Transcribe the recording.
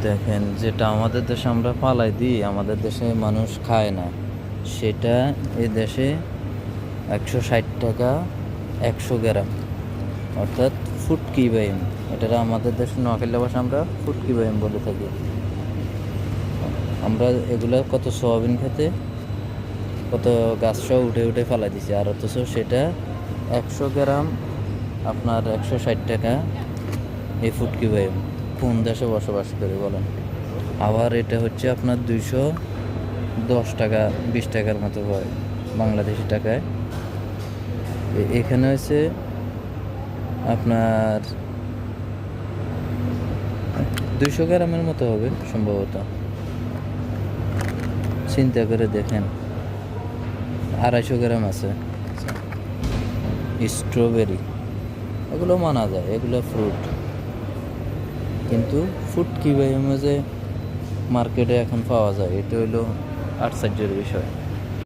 দেখেন, যেটা আমাদের দেশে আমরা পালাই দিই, আমাদের দেশে মানুষ খায় না, সেটা এই দেশে 160 টাকা 100 গ্রাম, অর্থাৎ ফুটকি বাইম। এটা আমাদের দেশে নোয়াখালী ভাষা আমরা ফুটকি বাইম বলে থাকি। আমরা এগুলা কত সোয়াবিন খেতে কত গাছ সহ উঠে উঠে ফেলাই দিছি, আর অথচ সেটা 100 গ্রাম আপনার 160 টাকা। এই ফুটকি বাইম কোন দেশে বসবাস করে বলেন? আবার এটা হচ্ছে আপনার 210 টাকা 20 টাকার মতো হয় বাংলাদেশি টাকায়। এখানে হচ্ছে আপনার 200 গ্রামের মতো হবে সম্ভবত। চিন্তা করে দেখেন, 250 গ্রাম আছে। স্ট্রবেরি এগুলো মানা যায়, এগুলো ফ্রুট, কিন্তু ফুটকি বাইমে যে মার্কেটে এখন পাওয়া যায়, এটা হইলো আশ্চর্যের বিষয়।